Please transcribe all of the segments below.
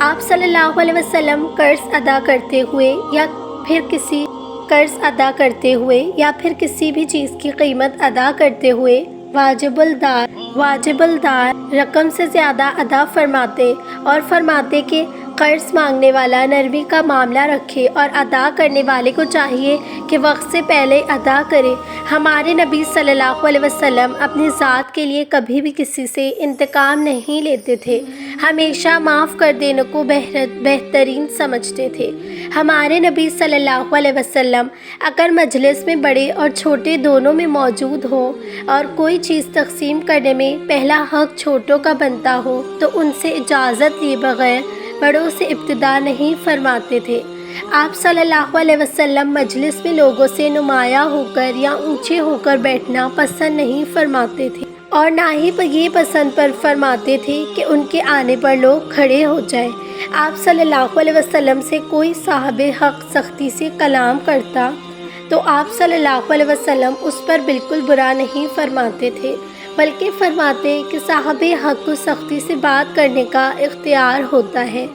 آپ صلی اللہ علیہ وسلم قرض ادا کرتے ہوئے یا پھر کسی بھی چیز کی قیمت ادا کرتے ہوئے واجب الدار رقم سے زیادہ ادا فرماتے اور فرماتے کہ قرض مانگنے والا نرمی کا معاملہ رکھے اور ادا کرنے والے کو چاہیے کہ وقت سے پہلے ادا کرے۔ ہمارے نبی صلی اللہ علیہ وسلم اپنی ذات کے لیے کبھی بھی کسی سے انتقام نہیں لیتے تھے، ہمیشہ معاف کر دینے کو بہترین سمجھتے تھے۔ ہمارے نبی صلی اللہ علیہ وسلم اگر مجلس میں بڑے اور چھوٹے دونوں میں موجود ہوں اور کوئی چیز تقسیم کرنے میں پہلا حق چھوٹوں کا بنتا ہو تو ان سے اجازت لیے بغیر بڑوں سے ابتدا نہیں فرماتے تھے۔ آپ صلی اللہ علیہ وسلم مجلس میں لوگوں سے نمایاں ہو کر یا اونچے ہو کر بیٹھنا پسند نہیں فرماتے تھے، اور نہ ہی یہ پسند فرماتے تھے کہ ان کے آنے پر لوگ کھڑے ہو جائیں۔ آپ صلی اللہ علیہ وسلم سے کوئی صاحب حق سختی سے کلام کرتا تو آپ صلی اللہ علیہ وسلم اس پر بالکل برا نہیں فرماتے تھے، بلکہ فرماتے کہ صاحب حق کو سختی سے بات کرنے کا اختیار ہوتا ہے۔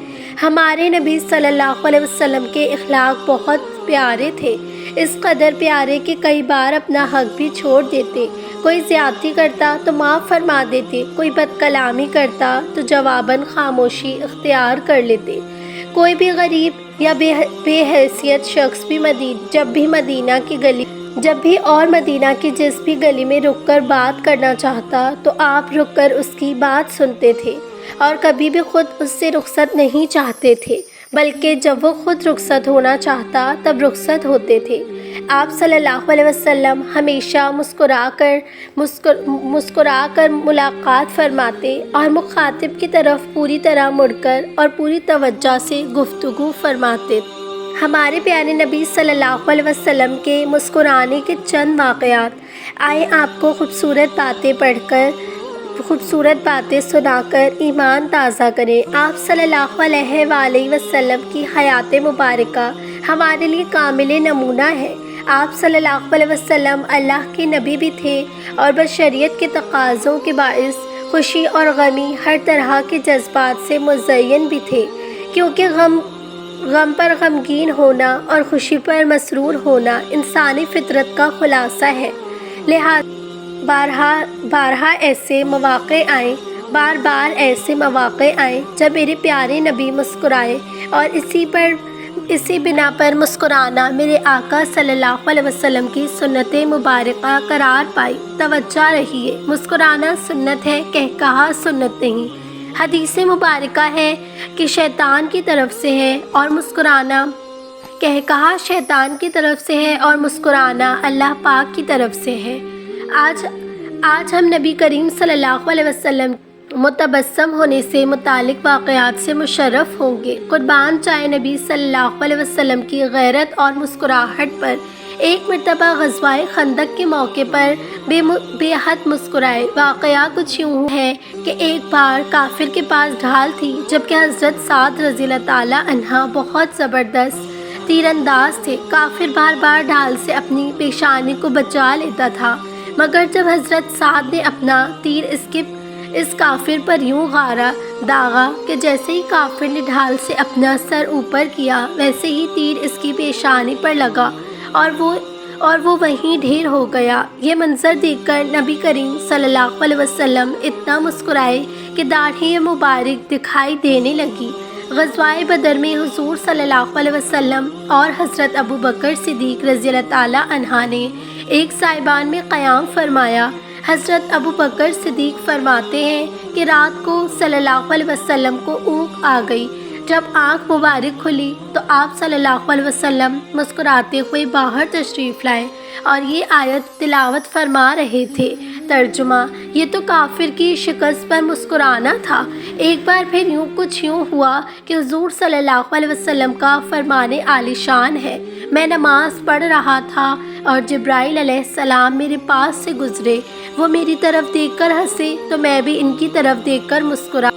ہمارے نبی صلی اللہ علیہ وسلم کے اخلاق بہت پیارے تھے، اس قدر پیارے کہ کئی بار اپنا حق بھی چھوڑ دیتے۔ کوئی زیادتی کرتا تو معاف فرما دیتے، کوئی بد کلامی کرتا تو جواباً خاموشی اختیار کر لیتے۔ کوئی بھی غریب یا بے حیثیت شخص بھی جب بھی مدینہ کی جس بھی گلی میں رک کر بات کرنا چاہتا تو آپ رک کر اس کی بات سنتے تھے، اور کبھی بھی خود اس سے رخصت نہیں چاہتے تھے، بلکہ جب وہ خود رخصت ہونا چاہتا تب رخصت ہوتے تھے۔ آپ صلی اللہ علیہ وسلم ہمیشہ مسکرا کر ملاقات فرماتے اور مخاطب کی طرف پوری طرح مڑ کر اور پوری توجہ سے گفتگو فرماتے۔ ہمارے پیارے نبی صلی اللہ علیہ وسلم کے مسکرانے کے چند واقعات آئے آپ کو خوبصورت باتیں سنا کر ایمان تازہ کریں۔ آپ صلی اللہ علیہ وآلہ وسلم کی حیات مبارکہ ہمارے لیے کامل نمونہ ہے۔ آپ صلی اللہ علیہ وسلم اللہ کے نبی بھی تھے اور بشریت کے تقاضوں کے باعث خوشی اور غمی ہر طرح کے جذبات سے مزین بھی تھے، کیونکہ غم پر غمگین ہونا اور خوشی پر مسرور ہونا انسانی فطرت کا خلاصہ ہے۔ لہٰذا بار بار ایسے مواقع آئیں جب میرے پیارے نبی مسکرائے، اور اسی بنا پر مسکرانا میرے آقا صلی اللہ علیہ وسلم کی سنت مبارکہ قرار پائی۔ توجہ رہیے، مسکرانا سنت ہے، کہا سنت نہیں۔ حدیث مبارکہ ہے کہ شیطان کی طرف سے ہے اور مسکرانا کہا شیطان کی طرف سے ہے اور مسکرانا اللہ پاک کی طرف سے ہے۔ آج ہم نبی کریم صلی اللہ علیہ وسلم متبسم ہونے سے متعلق واقعات سے مشرف ہوں گے۔ قربان جائے نبی صلی اللہ علیہ وسلم کی غیرت اور مسکراہٹ پر۔ ایک مرتبہ غزوہ خندق کے موقع پر بے حد مسکرائے۔ واقعہ کچھ یوں ہے کہ ایک بار کافر کے پاس ڈھال تھی، جبکہ حضرت سعد رضی اللہ تعالیٰ عنہ بہت زبردست تیر انداز تھے۔ کافر بار بار ڈھال سے اپنی پیشانی کو بچا لیتا تھا، مگر جب حضرت سعد نے اپنا تیر اس کافر پر یوں داغا کہ جیسے ہی کافر نے ڈھال سے اپنا سر اوپر کیا، ویسے ہی تیر اس کی پیشانی پر لگا اور وہ وہیں ڈھیر ہو گیا۔ یہ منظر دیکھ کر نبی کریم صلی اللہ علیہ وسلم اتنا مسکرائے کہ داڑھی مبارک دکھائی دینے لگی۔ غزوہ بدر میں حضور صلی اللہ علیہ وسلم اور حضرت ابو بکر صدیق رضی اللہ تعالیٰ عنہ نے ایک سائبان میں قیام فرمایا۔ حضرت ابو بکر صدیق فرماتے ہیں کہ رات کو صلی اللہ علیہ وسلم کو اونگ آ گئی۔ جب آنکھ مبارک کھلی تو آپ صلی اللہ علیہ وسلم مسکراتے ہوئے باہر تشریف لائے اور یہ آیت تلاوت فرما رہے تھے۔ ترجمہ: یہ تو کافر کی شکست پر مسکرانا تھا۔ ایک بار پھر کچھ یوں ہوا کہ حضور صلی اللہ علیہ وسلم کا فرمان عالی شان ہے، میں نماز پڑھ رہا تھا اور جبرائیل علیہ السلام میرے پاس سے گزرے۔ وہ میری طرف دیکھ کر ہنسے تو میں بھی ان کی طرف دیکھ کر مسکرا۔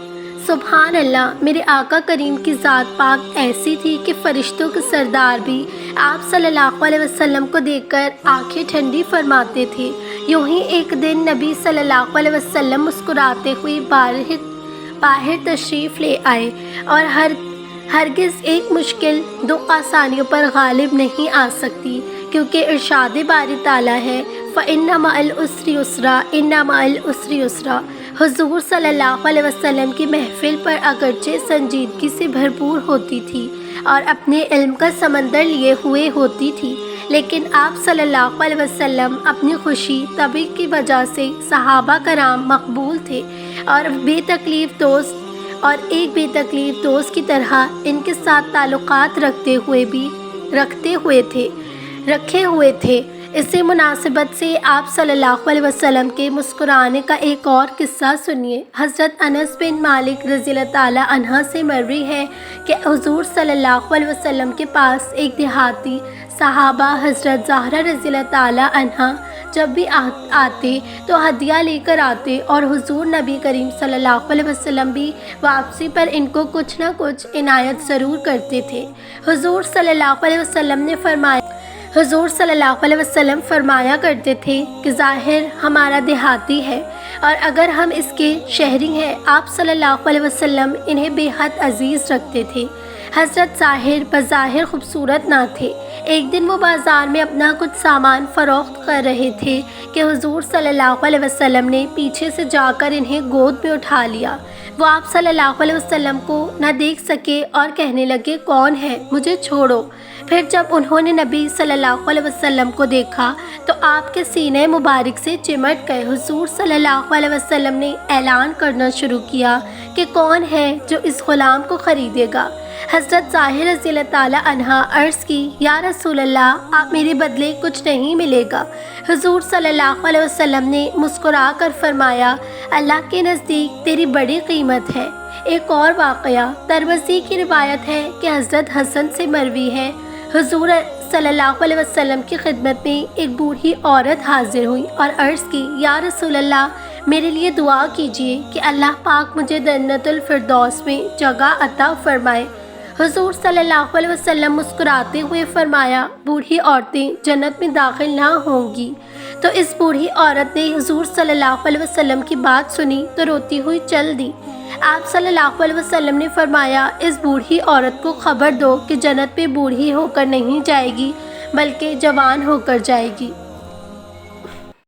سبحان اللہ، میرے آقا کریم کی ذات پاک ایسی تھی کہ فرشتوں کے سردار بھی آپ صلی اللہ علیہ وسلم کو دیکھ کر آنکھیں ٹھنڈی فرماتے تھے۔ یوں ہی ایک دن نبی صلی اللہ علیہ وسلم مسکراتے ہوئے باہر تشریف لے آئے اور ہرگز ایک مشکل دو آسانیوں پر غالب نہیں آ سکتی، کیونکہ ارشاد باری تعالیٰ ہے فَإِنَّ مَعَ الْعُسْرِ يُسْرًا إِنَّ مَعَ الْعُسْرِ يُسْرًا۔ حضور صلی اللہ علیہ وسلم کی محفل پر اگرچہ سنجیدگی سے بھرپور ہوتی تھی اور اپنے علم کا سمندر لیے ہوئے ہوتی تھی، لیکن آپ صلی اللہ علیہ وسلم اپنی خوشی طبع کی وجہ سے صحابہ کرام مقبول تھے اور ایک بے تکلیف دوست کی طرح ان کے ساتھ تعلقات رکھے ہوئے تھے۔ اسی مناسبت سے آپ صلی اللہ علیہ وسلم کے مسکرانے کا ایک اور قصہ سنیے۔ حضرت انس بن مالک رضی اللہ تعالیٰ عنہ سے مروی ہے کہ حضور صلی اللہ علیہ وسلم کے پاس ایک دیہاتی صحابہ حضرت زہرہ رضی اللہ تعالیٰ عنہ جب بھی آتے تو ہدیہ لے کر آتے، اور حضور نبی کریم صلی اللہ علیہ وسلم بھی واپسی پر ان کو کچھ نہ کچھ عنایت ضرور کرتے تھے۔ حضور صلی اللہ علیہ وسلم فرمایا کرتے تھے کہ ظاہر ہمارا دیہاتی ہے اور اگر ہم اس کے شہری ہیں۔ آپ صلی اللہ علیہ وسلم انہیں بے حد عزیز رکھتے تھے۔ حضرت ظاہر بظاہر خوبصورت نہ تھے۔ ایک دن وہ بازار میں اپنا کچھ سامان فروخت کر رہے تھے کہ حضور صلی اللہ علیہ وسلم نے پیچھے سے جا کر انہیں گود میں اٹھا لیا۔ وہ آپ صلی اللہ علیہ وسلم کو نہ دیکھ سکے اور کہنے لگے کون ہے، مجھے چھوڑو۔ پھر جب انہوں نے نبی صلی اللہ علیہ وسلم کو دیکھا تو آپ کے سینے مبارک سے چمٹ گئے۔ حضور صلی اللہ علیہ وسلم نے اعلان کرنا شروع کیا کہ کون ہے جو اس غلام کو خریدے گا۔ حضرت ظاہر رضی اللہ تعالیٰ عنہ عرض کی یا رسول اللہ، آپ میرے بدلے کچھ نہیں ملے گا۔ حضور صلی اللہ علیہ وسلم نے مسکرا کر فرمایا اللہ کے نزدیک تیری بڑی قیمت ہے۔ ایک اور واقعہ ترمذی کی روایت ہے کہ حضرت حسن سے مروی ہے، حضور صلی اللہ علیہ وسلم کی خدمت میں ایک بوڑھی عورت حاضر ہوئی اور عرض کی یا رسول اللہ، میرے لیے دعا کیجیے کہ اللہ پاک مجھے جنت الفردوس میں جگہ عطا فرمائے۔ حضور صلی اللہ علیہ وسلم مسکراتے ہوئے فرمایا بوڑھی عورتیں جنت میں داخل نہ ہوں گی۔ تو اس بوڑھی عورت نے حضور صلی اللہ علیہ وسلم کی بات سنی تو روتی ہوئی چل دی۔ آپ صلی اللہ علیہ وسلم نے فرمایا اس بوڑھی عورت کو خبر دو کہ جنت میں بوڑھی ہو کر نہیں جائے گی بلکہ جوان ہو کر جائے گی۔